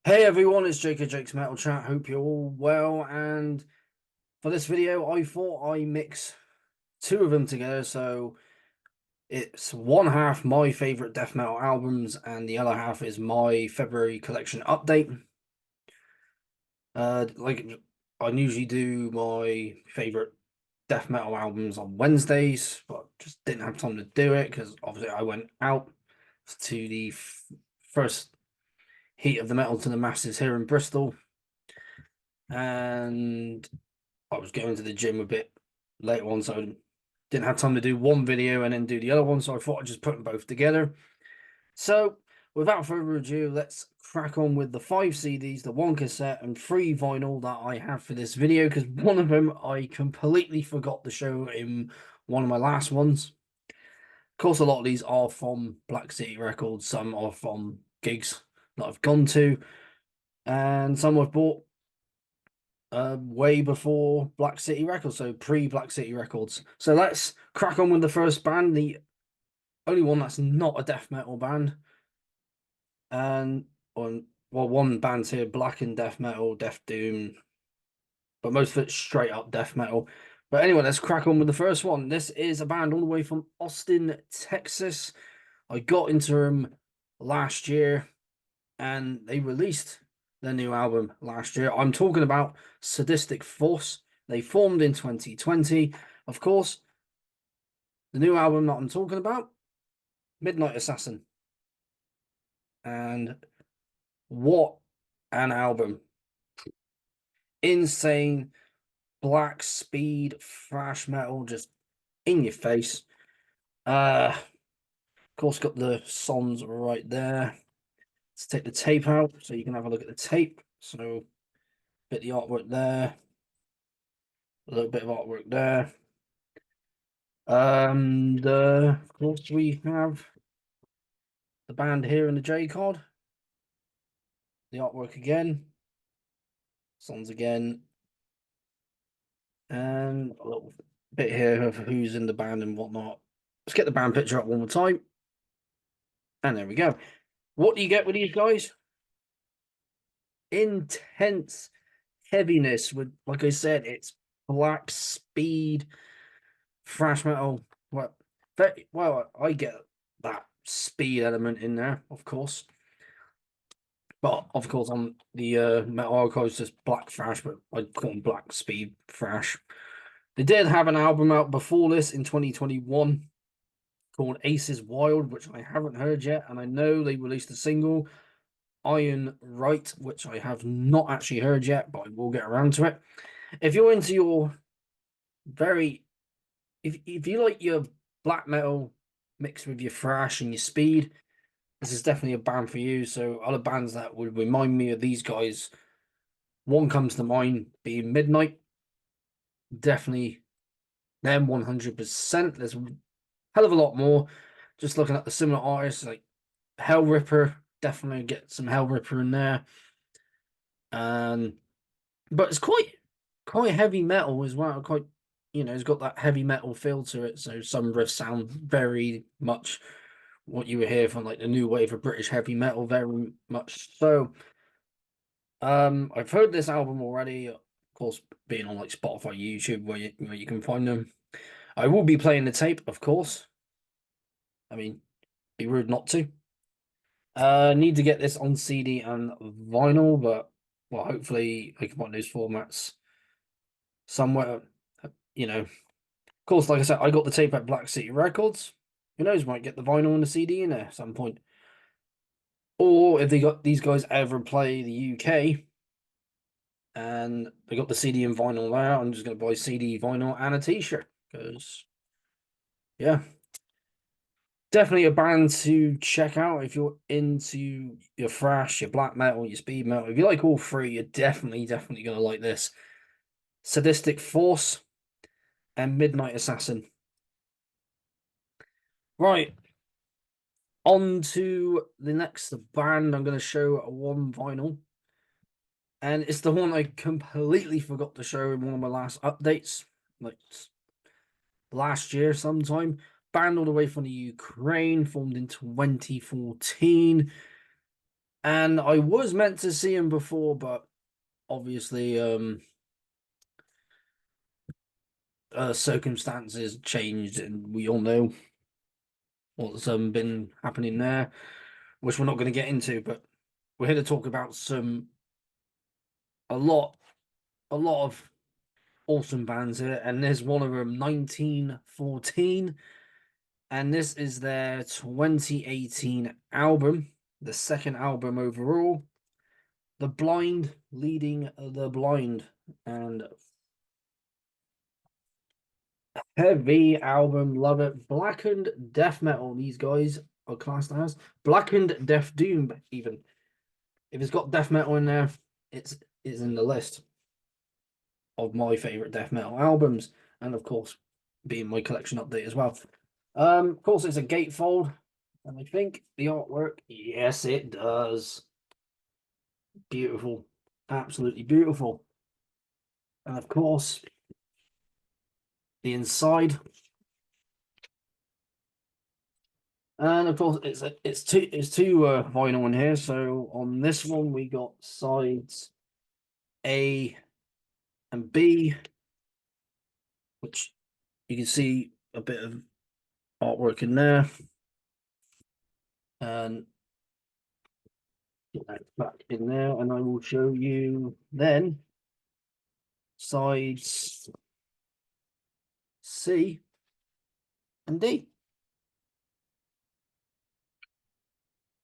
Hey everyone, it's Jake at Jake's Metal Chat. Hope you're all well. And for this video, I thought I mix two of them together. So it's one half my favorite death metal albums, and the other half is my February collection update. Like I usually do my favorite death metal albums on Wednesdays, but just didn't have time to do it because obviously I went out to the first heat of the metal to the masses here in Bristol, and I was going to the gym a bit later on, so I didn't have time to do one video and then do the other one. So I thought I'd just put them both together. So without further ado, let's crack on with the 5 CDs, the 1 cassette, and 3 vinyl that I have for this video, because one of them I completely forgot to show in one of my last ones. Of course, a lot of these are from Black City Records, some are from gigs that I've gone to, and some I've bought way before Black City Records, so pre-Black City Records. So let's crack on with the first band, the only one that's not a death metal band. And on well, one band's here, Black and Death Metal, Death Doom, but most of it's straight up death metal. But anyway, let's crack on with the first one. This is a band all the way from Austin, Texas. I got into them last year, and they released their new album last year. I'm talking about Sadistic Force. They formed in 2020. Of course, the new album that I'm talking about, Midnight Assassin. And what an album. Insane black speed thrash metal just in your face. Of course, got the songs right there. Let's take the tape out so you can have a look at the tape. So, bit of the artwork there, a little bit of artwork there. Of course, we have the band here in the J card, the artwork again, songs again, and a little bit here of who's in the band and whatnot. Let's get the band picture up one more time, and there we go. What do you get with these guys? Intense heaviness with, like I said, it's black speed thrash metal. Well, I get that speed element in there, of course. But of course, on the Metal Archives, just black thrash, but I'd call them black speed thrash. They did have an album out before this in 2021 called Aces Wild, which I haven't heard yet, and I know they released a single, Iron Right, which I have not actually heard yet, but I will get around to it. If you're into your very, if you like your black metal mixed with your thrash and your speed, this is definitely a band for you. So other bands that would remind me of these guys, one comes to mind being Midnight. Definitely them 100%. There's a hell of a lot more. Just looking at the similar artists like Hell Ripper, definitely get some Hell Ripper in there. But it's quite heavy metal as well. Quite, it's got that heavy metal feel to it. So some riffs sound very much what you would hear from like the new wave of British heavy metal, very much so. I've heard this album already, of course, being on like Spotify, YouTube, where you can find them. I will be playing the tape, of course. I mean, be rude not to. Need to get this on CD and vinyl, but well, hopefully I can find those formats somewhere. Of course, like I said, I got the tape at Black City Records. Who knows, might get the vinyl and the CD in there at some point. Or if they got these guys ever play the UK and they got the CD and vinyl there, I'm just going to buy CD, vinyl, and a t-shirt. Because, yeah, definitely a band to check out if you're into your thrash, your black metal, your speed metal. If you like all three, you're definitely going to like this. Sadistic Force and Midnight Assassin. Right, on to the next band. I'm going to show one vinyl. And it's the one I completely forgot to show in one of my last updates. Like last year sometime. Band all the way from the Ukraine, formed in 2014. And I was meant to see him before, but obviously circumstances changed, and we all know what's been happening there, which we're not going to get into. But we're here to talk about a lot a lot of awesome bands here, and there's one of them, 1914, and this is their 2018 album, the second album overall, The Blind Leading the Blind. And heavy album, love it. Blackened death metal, these guys are classed as. Blackened death doom, even. If it's got death metal in there, it's in the list of my favorite death metal albums, and of course, being my collection update as well. Of course, it's a gatefold, and I think the artwork, yes, it does. Beautiful, absolutely beautiful. And of course, the inside, and of course, it's two vinyl in here. So on this one, we got sides A and B, which you can see a bit of artwork in there, and get that back in there, and I will show you then sides C and D.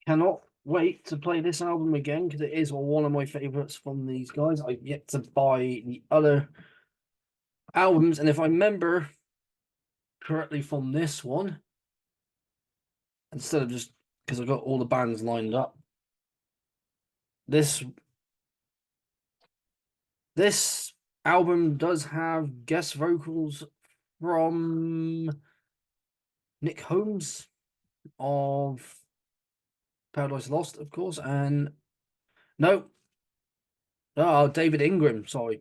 Cannot wait to play this album again because it is one of my favorites from these guys. I've yet to buy the other albums, and if I remember correctly from this one, instead of just because I got all the bands lined up, this album does have guest vocals from Nick Holmes of Paradise Lost, of course, and no, David Ingram. Sorry,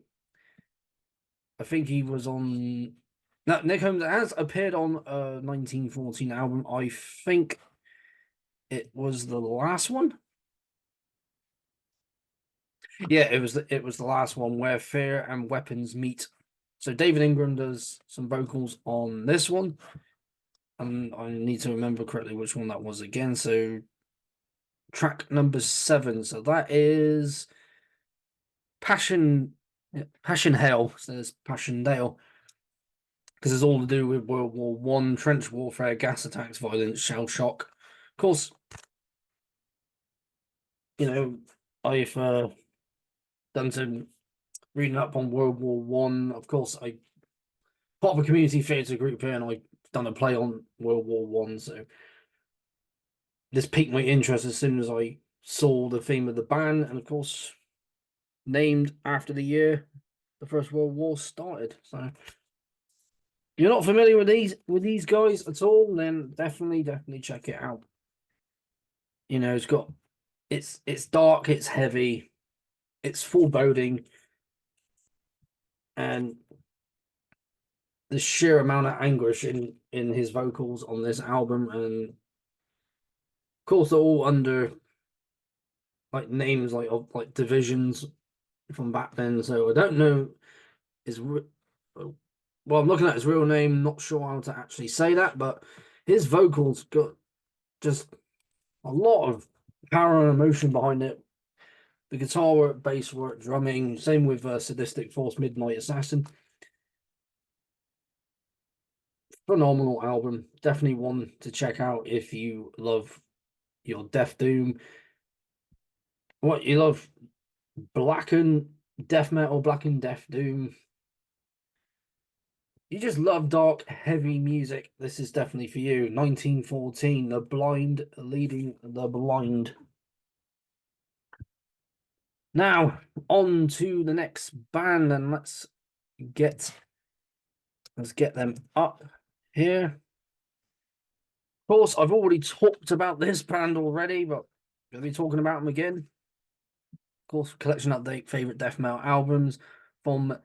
I think he was on. No, Nick Holmes has appeared on a 1914 album. I think it was the last one. Yeah, it was the last one where Fear and Weapons meet. So David Ingram does some vocals on this one, and I need to remember correctly which one that was again. So track number 7. So that is Passion Hell. So there's Passion Dale, because it's all to do with World War One, trench warfare, gas attacks, violence, shell shock. Of course, I've done some reading up on World War One. Of course, I part of a community theatre group here, and I've done a play on World War One. So this piqued my interest as soon as I saw the theme of the band, and of course, named after the year the First World War started. So you're not familiar with these guys at all, then definitely check it out. It's dark, it's heavy, it's foreboding, and the sheer amount of anguish in his vocals on this album, and of course they're all under like names like divisions from back then. So I don't know his well, I'm looking at his real name, not sure how to actually say that, but his vocals got just a lot of power and emotion behind it. The guitar work, bass work, drumming, same with Sadistic Force, Midnight Assassin. Phenomenal album. Definitely one to check out if you love your Death Doom. What you love, Blackened Death Metal, Blackened Death Doom. You just love dark, heavy music. This is definitely for you. 1914, The Blind Leading the Blind. Now, on to the next band, and let's get them up here. Of course, I've already talked about this band already, but I'm going to be talking about them again. Of course, collection update, favorite death metal albums from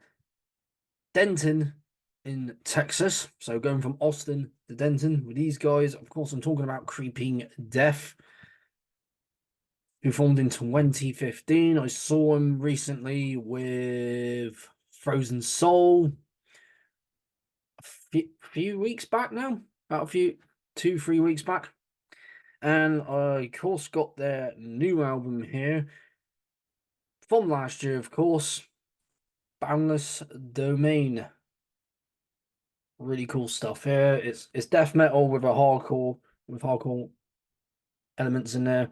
Denton in Texas. So going from Austin to Denton with these guys. Of course, I'm talking about Creeping Death. who formed in 2015. I saw him recently with Frozen Soul a few weeks back now, about a few 2-3 weeks back. And I, of course, got their new album here from last year, of course, Boundless Domain. Really cool stuff here. It's death metal with hardcore elements in there.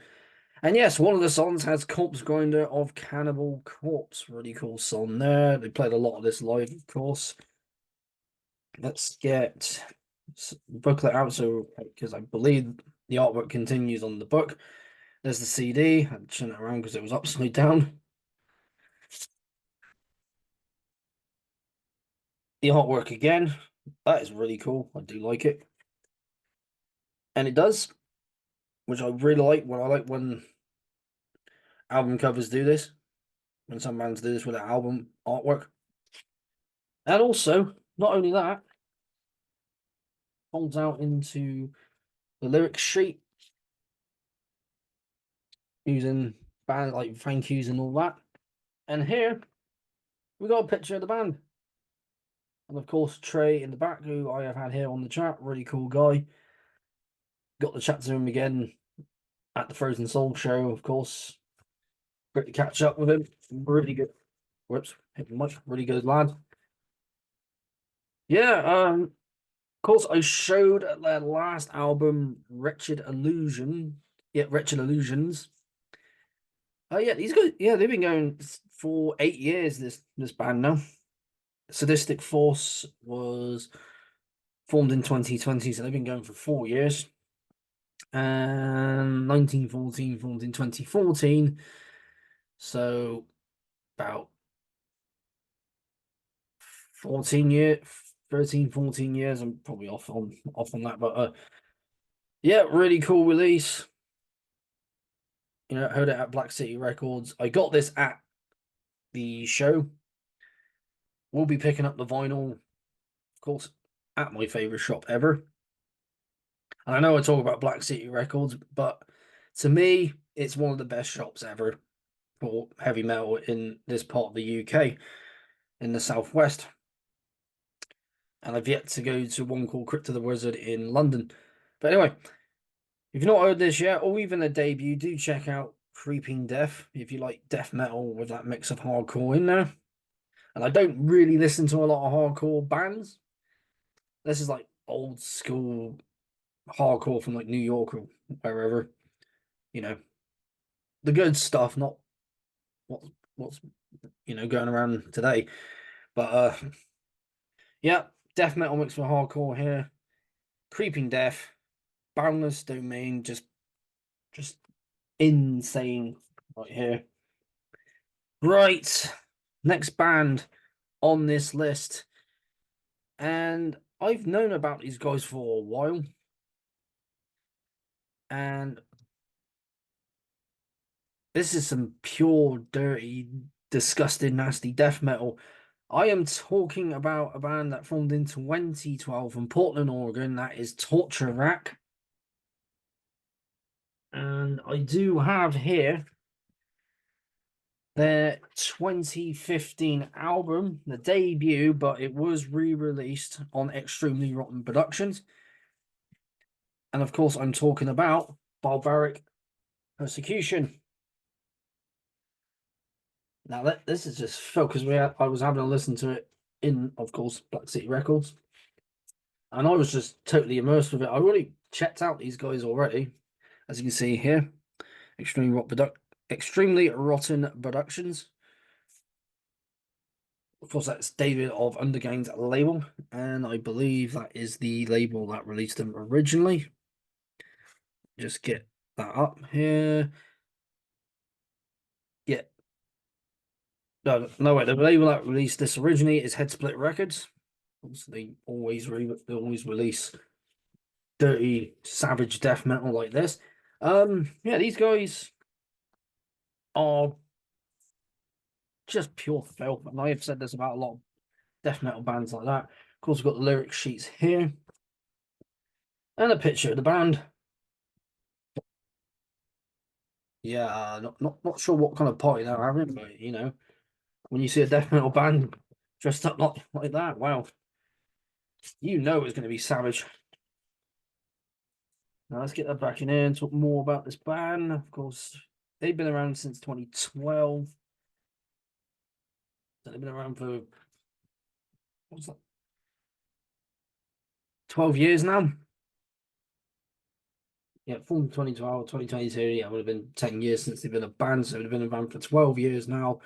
And yes, one of the songs has Corpse Grinder of Cannibal Corpse. Really cool song there. They played a lot of this live, of course. Let's get the booklet out, so because I believe the artwork continues on the book. There's the CD. I turned it around because it was upside down. The artwork again. That is really cool. I do like it. And it does, which I really like. What I like when album covers do this, when some bands do this with their album artwork. And also, not only that, folds out into the lyric sheet using band like thank yous and all that. And here we got a picture of the band. And of course, Trey in the back, who I have had here on the chat, really cool guy. Got to chat to him again at the Frozen Soul show, of course. Great to catch up with him. Really good. Whoops, hit the mic. Really good lad. Yeah, of course, I showed their last album, Wretched Illusion. Yeah, Wretched Illusions. Oh yeah, these guys. Yeah, they've been going for 8 years. This band now. Sadistic Force was formed in 2020, so they've been going for 4 years. And 1914 formed in 2014, so about 14 years, 13, 14 years. I'm probably off on that, but yeah, really cool release. You know, heard it at Black City Records. I got this at the show. We'll be picking up the vinyl, of course, at my favorite shop ever. And I know I talk about Black City Records, but to me, it's one of the best shops ever for heavy metal in this part of the UK, in the southwest. And I've yet to go to one called Crypt of the Wizard in London. But anyway, if you've not heard this yet, or even a debut, do check out Creeping Death if you like death metal with that mix of hardcore in there. And I don't really listen to a lot of hardcore bands. This is like old school hardcore from like New York or wherever. You know, the good stuff, not what's going around today. But yeah, death metal mixed with hardcore here. Creeping Death, Boundless Domain, just insane right here. Right, next band on this list, and I've known about these guys for a while, and this is some pure, dirty, disgusting, nasty death metal. I am talking about a band that formed in 2012 from Portland, Oregon. That is Torture Rack. And I do have here their 2015 album, the debut, but it was re-released on Extremely Rotten Productions. And of course, I'm talking about Barbaric Persecution. Now, this is just felt because I was having a listen to it in, of course, Black City Records. And I was just totally immersed with it. I already checked out these guys already, as you can see here. Extremely Rotten Productions. Of course, that's David of Undergang's label, and I believe that is the label that released them originally. Just get that up here. Yeah. No, wait. The label that released this originally is Headsplit Records. They always release dirty, savage death metal like this. Yeah, these guys are just pure filth, and I have said this about a lot of death metal bands like that. Of course, we've got the lyric sheets here and a picture of the band. Yeah, not sure what kind of party they're having, but when you see a death metal band dressed up like that, wow, it's going to be savage. Now let's get that back in here and talk more about this band. Of course, they've been around since 2012. So they've been around for what's that? 12 years now. Yeah, from 2012, 2022. Yeah, it would have been 10 years since they've been a band, so it would have been a band for 12 years now.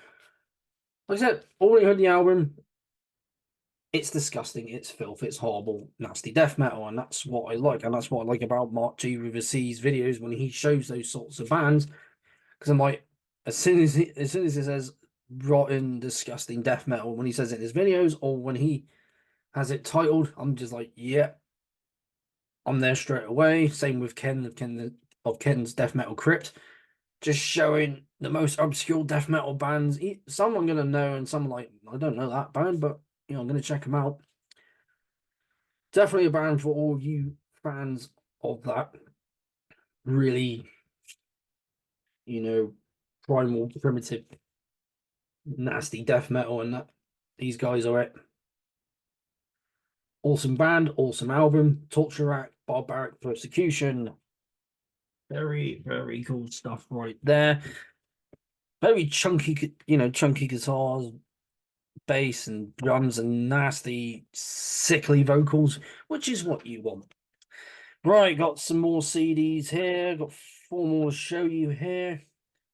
Like I said, already heard the album. It's disgusting, it's filth, it's horrible, nasty death metal, and that's what I like. And that's what I like about Mark G with his videos when he shows those sorts of bands. Because I'm like, as soon as he says rotten, disgusting death metal, when he says it in his videos, or when he has it titled, I'm just like, yeah, I'm there straight away. Same with Ken's Death Metal Crypt, just showing the most obscure death metal bands. Some I'm gonna know, and some like I don't know that band, but I'm gonna check them out. Definitely a band for all you fans of that really, primal, primitive, nasty death metal, and that these guys are it. Awesome band, awesome album, Torture Act, Barbaric Persecution. Very, very cool stuff right there. Very chunky, chunky guitars, bass and drums and nasty, sickly vocals, which is what you want. Right, got some more CDs here. Got 4 more to show you here.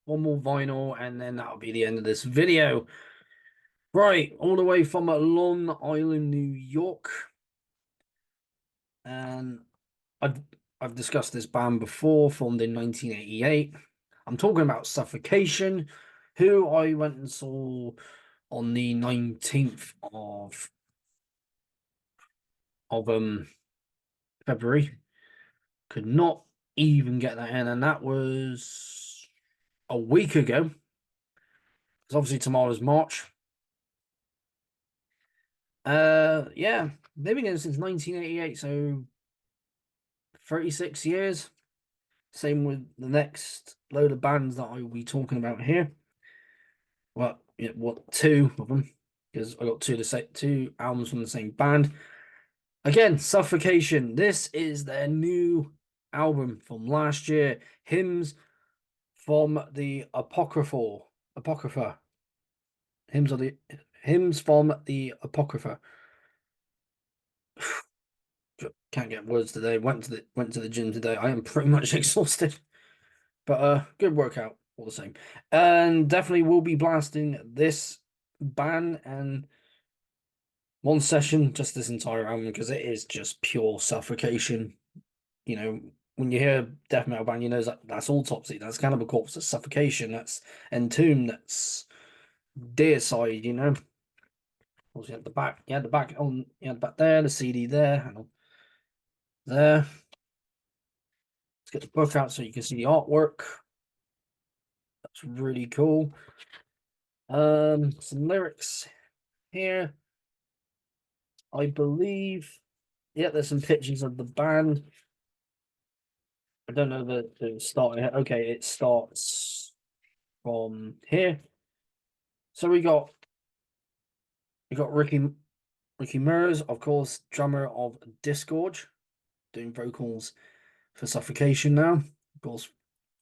1 more vinyl, and then that'll be the end of this video. Right, all the way from Long Island, New York. And I've discussed this band before, formed in 1988. I'm talking about Suffocation, who I went and saw on the 19th of February. Could not even get that in, and that was a week ago. Because obviously tomorrow's March. Yeah, they've been going since 1988, so 36 years. Same with the next load of bands that I will be talking about here. Well, yeah, 2 of them, because I got 2 albums from the same band. Again, Suffocation. This is their new album from last year. Hymns from the Apocrypha. Hymns from the Apocrypha. Can't get words today. Went to the gym today. I am pretty much exhausted, but good workout all the same. And definitely will be blasting this band and one session, just this entire album, because it is just pure Suffocation. When you hear death metal band, that's Autopsy, that's Cannibal Corpse, that's Suffocation, that's Entombed, that's Deicide. Also, you had the back, there, the CD there, and there. Let's get the book out so you can see the artwork. That's really cool. Some lyrics here. I believe, yeah, there's some pictures of the band. I don't know the start here. Okay, it starts from here. So we got Ricky Murs, of course, drummer of Disgorge, doing vocals for Suffocation now. Of course,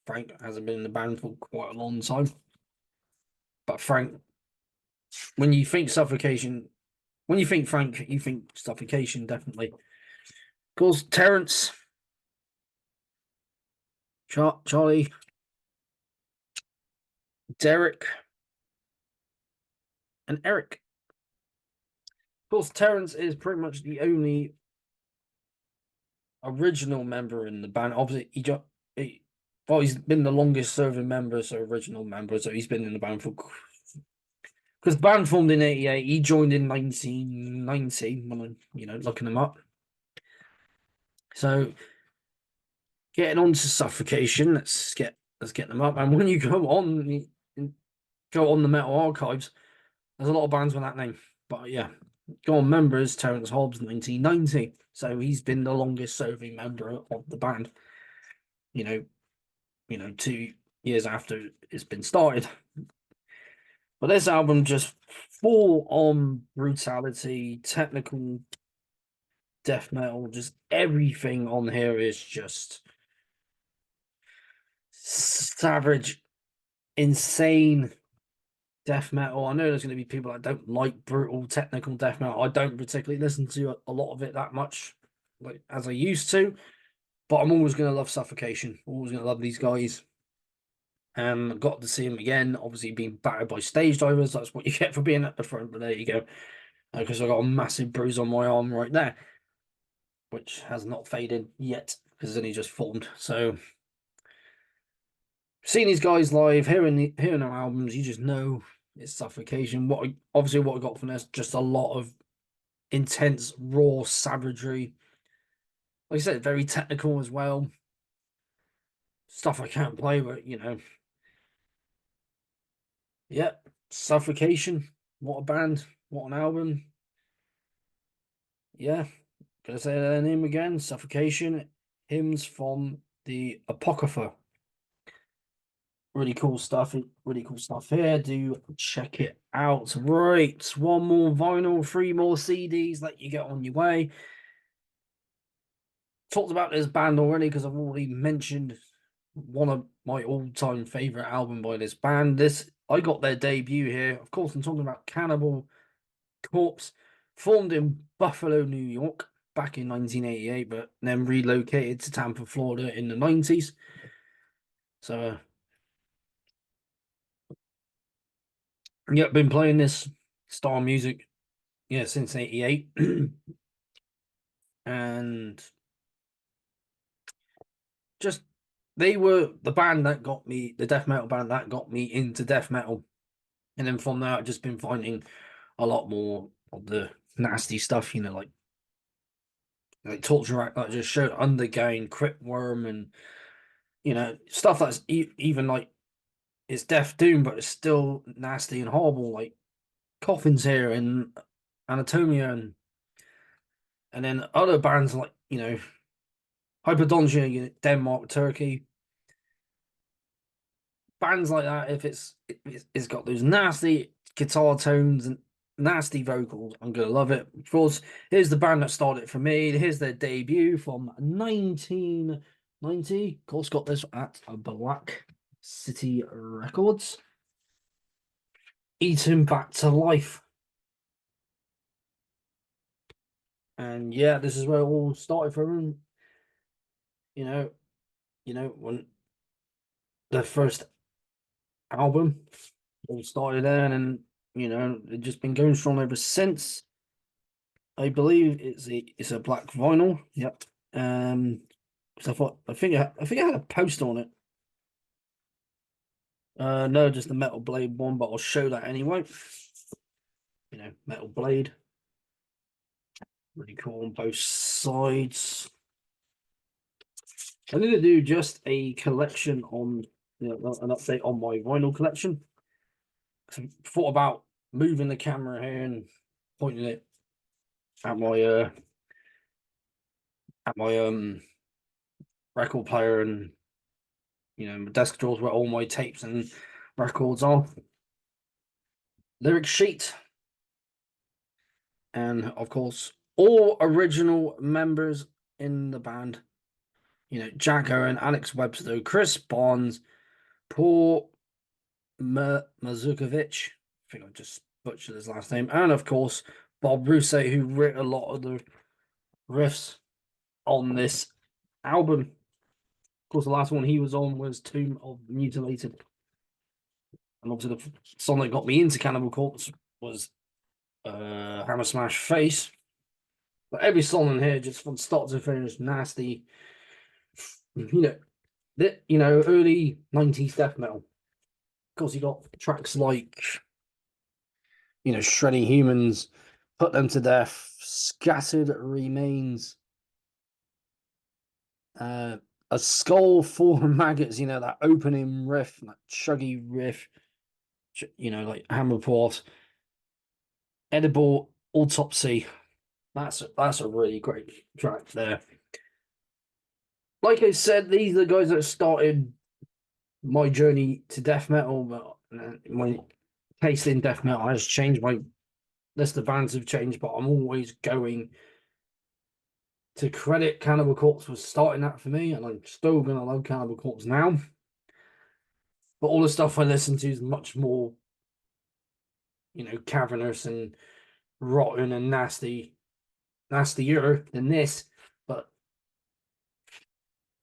Frank hasn't been in the band for quite a long time. But Frank, when you think Suffocation, when you think Frank, you think Suffocation, definitely. Of course, Terence, Charlie, Derek, and Eric. Of course, Terence is pretty much the only original member in the band. Obviously, he's been the longest serving member, so original member. So he's been in the band for, because the band formed in '88. He joined in 1990 when I'm looking him up. So getting on to Suffocation, let's get them up. And when you go on the Metal Archives, there's a lot of bands with that name. But yeah, go on members, Terence Hobbs, 1990. So he's been the longest serving member of the band. To years after it's been started. But this album just full on brutality, technical death metal, just everything on here is just savage, insane death metal. I know there's going to be people that don't like brutal technical death metal. I don't particularly listen to a lot of it that much, like as I used to. But I'm always going to love Suffocation. Always going to love these guys. Got to see him again. Obviously, being battered by stage divers. That's what you get for being at the front. But there you go. Because I got a massive bruise on my arm right there, which has not faded yet because it's only just formed. So, seeing these guys live, hearing their albums, you just know it's Suffocation. What I got from this, just a lot of intense, raw savagery. Like I said, very technical as well. Stuff I can't play, but yeah, Suffocation. What a band! What an album! Yeah, gonna say their name again. Suffocation. Hymns from the Apocrypha. Really cool stuff. Really cool stuff here. Do check it out. Right, one more vinyl, three more CDs. Let you get on your way. Talked about this band already because I've already mentioned one of my all-time favorite album by this band. I got their debut here. Of course, I'm talking about Cannibal Corpse, formed in Buffalo, New York, back in 1988, but then relocated to Tampa, Florida, in the 90s. So, yeah, been playing this style of music, yeah, since '88, and just they were the band that got me, the death metal band that got me into death metal. And then from there, I've just been finding a lot more of the nasty stuff, like Torture Rack that I just showed, Undergain, Crypt Worm, and stuff that's even like it's Death Doom, but it's still nasty and horrible, like Coffins here and Anatomia, and then other bands like Hyperdontia, Denmark, Turkey, bands like that. If it's got those nasty guitar tones and nasty vocals, I'm gonna love it. Of course, here's the band that started it for me. Here's their debut from 1990. Of course, got this at Black City Records. Eaten Back to Life. And yeah, this is where it all started for him. You know, when the first album all started there, and then it's just been going strong ever since. I believe it's a black vinyl. Yep. Because I think I had a post on it. No, just the Metal Blade one, but I'll show that anyway. Metal Blade. Really cool on both sides. I'm gonna do just a collection on an update on my vinyl collection. I thought about moving the camera here and pointing it at my record player, and my desk drawers where all my tapes and records are. Lyric sheet, and of course all original members in the band. Jack Owen, Alex Webster, Chris Barnes, Paul Mazukovich. I think I just butchered his last name, and of course Bob Russo, who wrote a lot of the riffs on this album. Of course, the last one he was on was Tomb of the Mutilated. And obviously the song that got me into Cannibal Corpse was Hammer Smash Face. But every song in here, just from start to finish, nasty. Early 90s death metal. Of course, you got tracks like, Shredding Humans, Put Them to Death, Scattered Remains, A Skull for Maggots, that opening riff, that chuggy riff, like Hammer Port, Edible Autopsy. That's a really great track there. Like I said, these are the guys that started my journey to death metal, but my taste in death metal has changed. My list of bands have changed, but I'm always going to credit Cannibal Corpse for starting that for me, and I'm still going to love Cannibal Corpse now. But all the stuff I listen to is much more, cavernous and rotten and nastier than this. But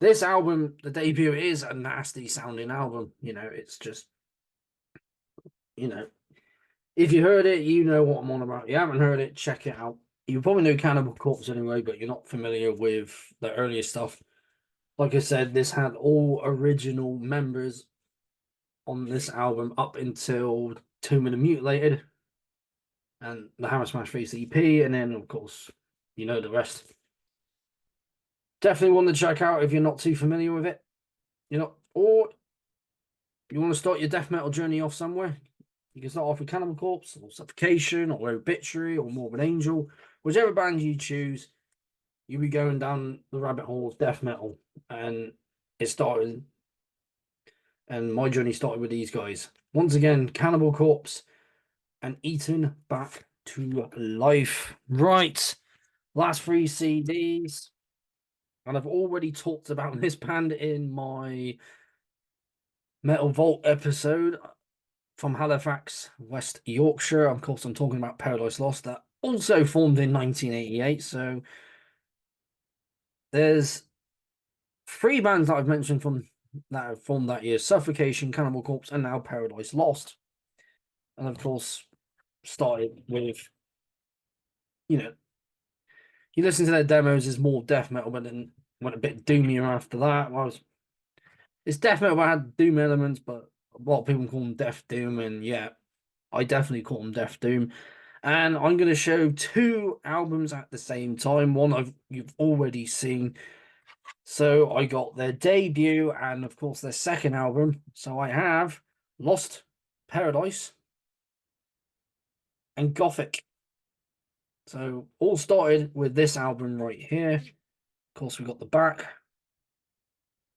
this album, the debut, is a nasty sounding album. It's just, you know, if you heard it, you know what I'm on about. You haven't heard it, check it out. You probably know Cannibal Corpse anyway, but you're not familiar with the earlier stuff. Like I said, this had all original members on this album up until Tomb of the Mutilated and the Hammer Smash Face EP, and then, of course, you know the rest. Definitely one to check out if you're not too familiar with it. Or you want to start your death metal journey off somewhere. You can start off with Cannibal Corpse or Suffocation or Obituary or Morbid Angel. Whichever band you choose, you'll be going down the rabbit hole of death metal. And it started, and my journey started with these guys. Once again, Cannibal Corpse and Eaten Back to Life. Right. Last 3 CDs. And I've already talked about this band in my Metal Vault episode from Halifax, West Yorkshire. Of course, I'm talking about Paradise Lost, that also formed in 1988. So there's 3 bands that I've mentioned that have formed that year: Suffocation, Cannibal Corpse, and now Paradise Lost. And of course, started with, you listen to their demos, is more death metal, but then went a bit doomier after that. It's death metal, but had doom elements, but a lot of people call them death doom, and yeah, I definitely call them death doom. And I'm going to show 2 albums at the same time. One you've already seen. So I got their debut and, of course, their second album. So I have Lost Paradise and Gothic. So all started with this album right here. Of course, we got the back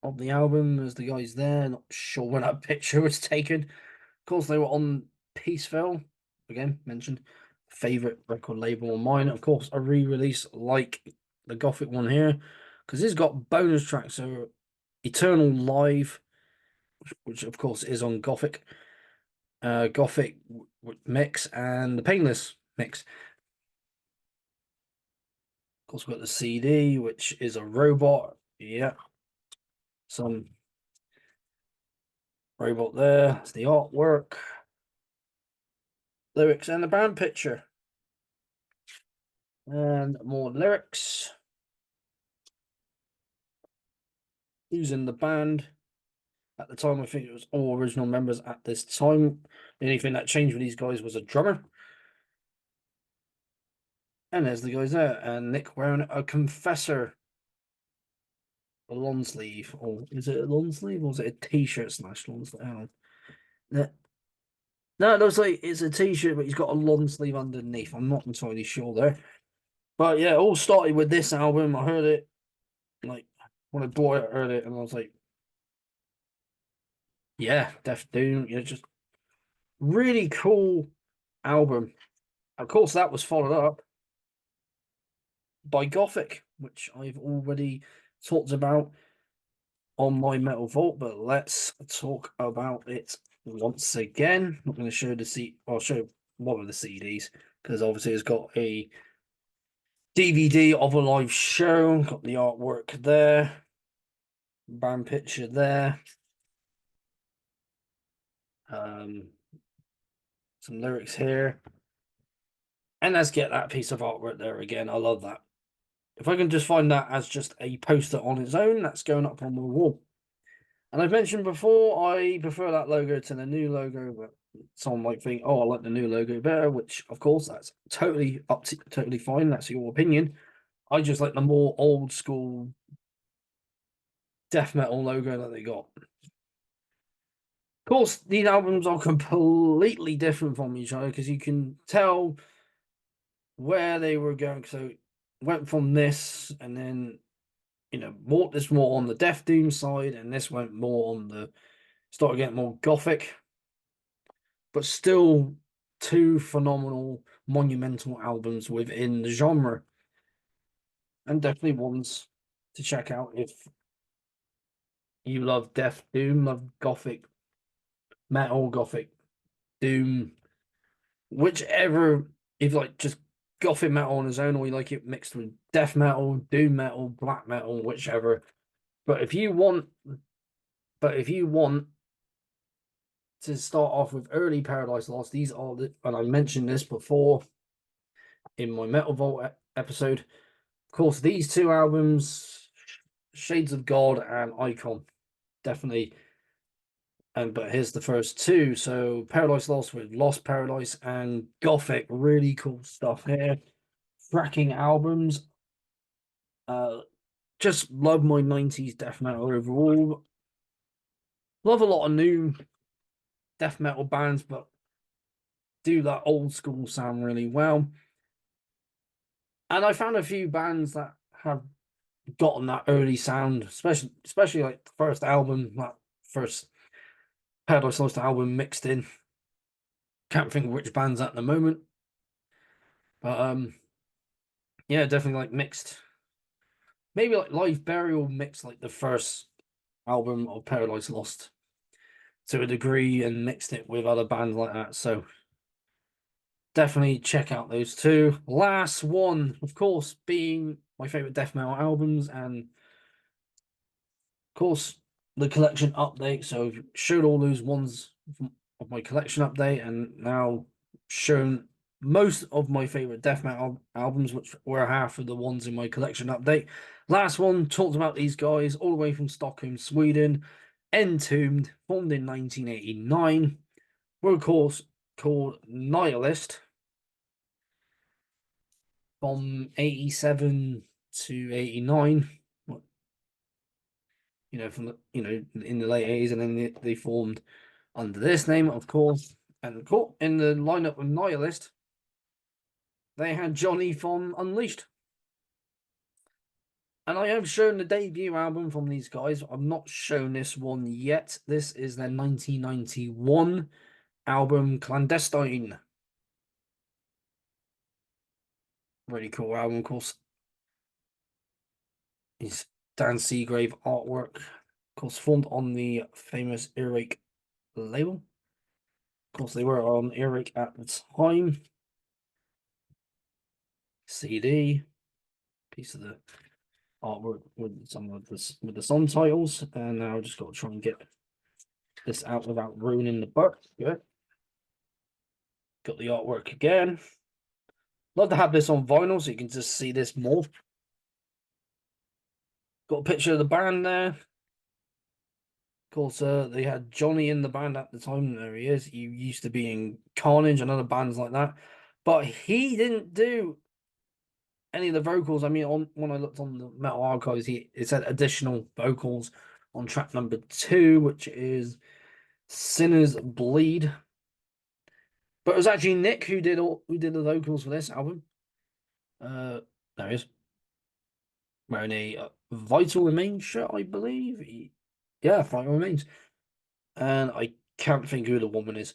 of the album. There's the guys there. Not sure when that picture was taken. Of course, they were on Peaceville. Again, mentioned. Favorite record label of mine. Of course, a re-release like the Gothic one here, because it's got bonus tracks. So Eternal Live, which of course is on Gothic, Gothic mix, and the Painless mix. Of course, we've got the CD, which is a robot. Yeah, some robot there. It's the artwork, lyrics, and the band picture. And more lyrics. Who's in the band? At the time, I think it was all original members at this time. The only thing that changed with these guys was a drummer. And there's the guys there. And Nick wearing a Confessor, a long sleeve. Or is it a long sleeve or is it a t-shirt / long sleeve? Hang on. No, it looks like it's a t-shirt, but he's got a long sleeve underneath. I'm not entirely sure there. But yeah, it all started with this album. I heard it, like, when I bought it, I heard it, and I was like, yeah, Death Doom. Just really cool album. Of course, that was followed up by Gothic, which I've already talked about on my Metal Vault, but let's talk about it once again. I'm not going to show I'll show one of the CDs, because obviously it's got a DVD of a live show, got the artwork there, band picture there, some lyrics here, and let's get that piece of artwork there again. I love that. If I can just find that as just a poster on its own, that's going up on the wall. And I've mentioned before, I prefer that logo to the new logo, but someone might think, oh, I like the new logo better, which, of course, that's totally totally fine. That's your opinion. I just like the more old school death metal logo that they got. Of course, these albums are completely different from each other, because you can tell where they were going. So went from this, and then more on the Death Doom side, and this went more on the started getting more gothic, but still two phenomenal, monumental albums within the genre, and definitely ones to check out if you love death doom, love gothic metal, gothic doom, whichever. If you like just gothic metal on its own, or you like it mixed with death metal, doom metal, black metal, whichever. But if you want, to start off with early Paradise Lost, these are and I mentioned this before in my Metal Vault episode. Of course, these two albums, Shades of God and Icon, definitely. But here's the first two. So Paradise Lost with Lost Paradise and Gothic, really cool stuff here. Cracking albums. Just love my 90s death metal overall. Love a lot of new death metal bands, but do that old school sound really well. And I found a few bands that have gotten that early sound, especially like the first album, that first Paradise Lost album mixed in. Can't think of which bands at the moment. But yeah, definitely like mixed. Maybe like Live Burial mixed like the first album of Paradise Lost to a degree and mixed it with other bands like that. So definitely check out those two. Last one, of course, being my favorite death metal albums, and of course the collection update. So I've showed all those ones of my collection update, and now shown most of my favorite death metal albums, which were half of the ones in my collection update. Last one talked about these guys all the way from Stockholm, Sweden. Entombed, formed in 1989, were of course called Nihilist. From 87 to 89, from the in the late 80s, and then they formed under this name, of course. And in the lineup of Nihilist, they had Johnny from Unleashed. And I have shown the debut album from these guys. I've not shown this one yet. This is their 1991 album, Clandestine. Really cool album, of course. It's Dan Seagrave artwork, of course, formed on the famous Earache label. Of course, they were on Earache at the time. CD, piece of the artwork with some of this with the song titles, and now I just got to try and get this out without ruining the book. Good. Got the artwork again. Love to have this on vinyl so you can just see this more. Got a picture of the band there. Of course, they had Johnny in the band at the time. There he is. He used to be in Carnage and other bands like that, but he didn't do any of the vocals. I mean, when I looked on the Metal Archives, it said additional vocals on track number 2, which is Sinners Bleed. But it was actually Nick who did the vocals for this album. There he is. Wearing a Vital Remains shirt, I believe. Yeah, Vital Remains. And I can't think who the woman is,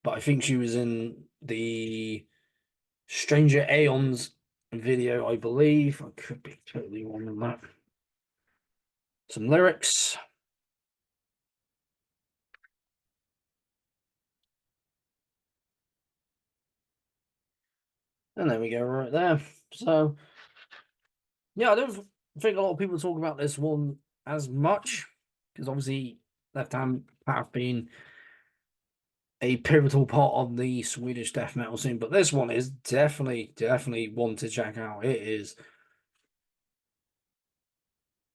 but I think she was in the Stranger Aeons video, I believe. I could be totally wrong on that. Some lyrics. And there we go, right there. So, yeah, I don't think a lot of people talk about this one as much, because obviously Left Hand Path being a pivotal part of the Swedish death metal scene, but this one is definitely one to check out. It's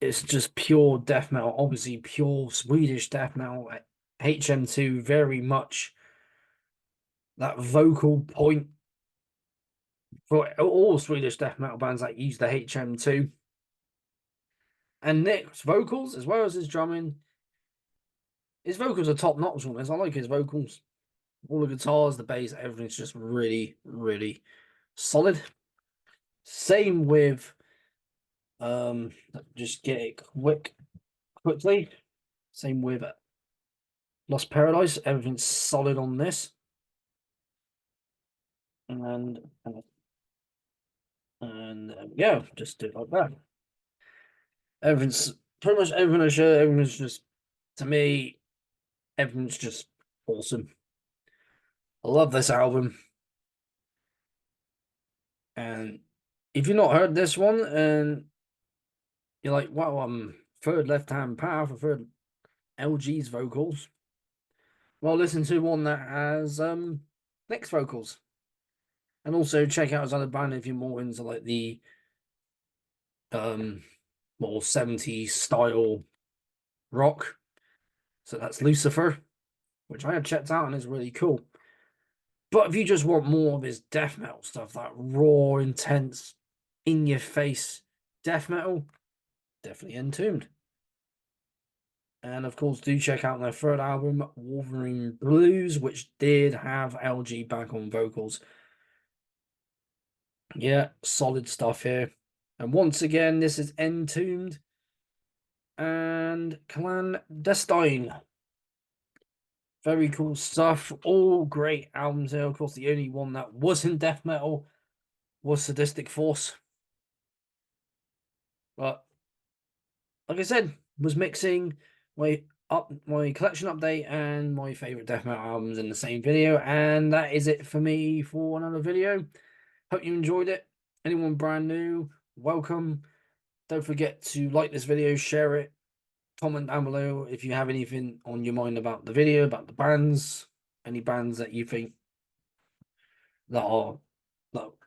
just pure death metal, obviously pure Swedish death metal. HM2 very much that vocal point for all Swedish death metal bands that use the HM2. And Nick's vocals, as well as his drumming, his vocals are top notch on this. I like his vocals. All the guitars, the bass, everything's just really, really solid. Same with just get it quickly. Same with Lost Paradise. Everything's solid on this. And yeah, just do it like that. Everything's pretty much everything I show. Everything's just, to me, everything's just awesome. I love this album. And if you've not heard this one and you're like, wow, third left hand path, or third LG's vocals, well, listen to one that has Nick's vocals. And also check out his other band if you're more into like the more 70s style rock. So that's Lucifer, which I have checked out and is really cool. But if you just want more of his death metal stuff, that raw, intense, in your face death metal, definitely Entombed. And of course, do check out their third album, Wolverine Blues, which did have LG back on vocals. Yeah, solid stuff here. And once again, this is Entombed and Clandestine. Very cool stuff. All great albums here. Of course, the only one that wasn't death metal was Sadistic Force. But like I said, was mixing my collection update and my favorite death metal albums in the same video, and that is it for me for another video. Hope you enjoyed it. Anyone brand new, welcome. Don't forget to like this video, share it, comment down below if you have anything on your mind about the video, about the bands, any bands that you think that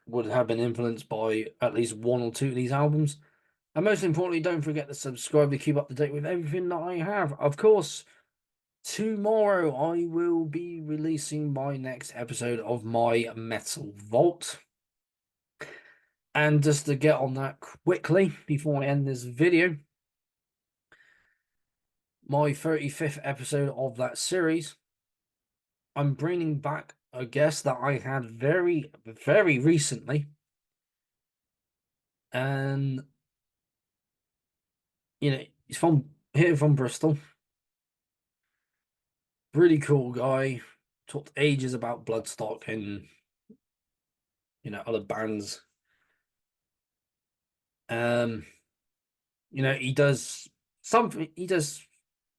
would have been influenced by at least one or two of these albums. And most importantly, don't forget to subscribe to keep up to date with everything that I have. Of course, tomorrow I will be releasing my next episode of my Metal Vault. And just to get on that quickly before I end this video, my 35th episode of that series, I'm bringing back a guest that I had very, very recently. And he's from Bristol. Really cool guy. Talked ages about Bloodstock and other bands. He does something. He does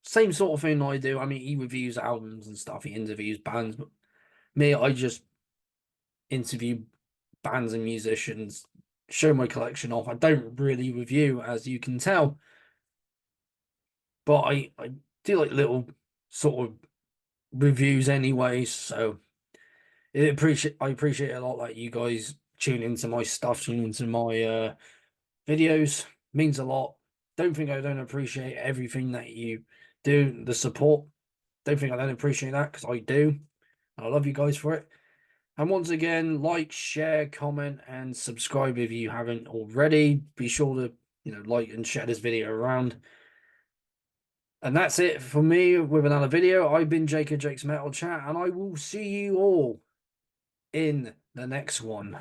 same sort of thing I do. I mean, he reviews albums and stuff. He interviews bands, but me, I just interview bands and musicians, show my collection off. I don't really review, as you can tell. But I do like little sort of reviews anyway, so I appreciate it a lot that you guys tune into my stuff, tune into my videos. Means a lot. Don't think I don't appreciate everything that you do, the support. Don't think I don't appreciate that, because I do. I love you guys for it. And once again, like, share, comment, and subscribe if you haven't already. Be sure to like and share this video around. And that's it for me with another video. I've been Jake of Jake's Metal Chat, and I will see you all in the next one.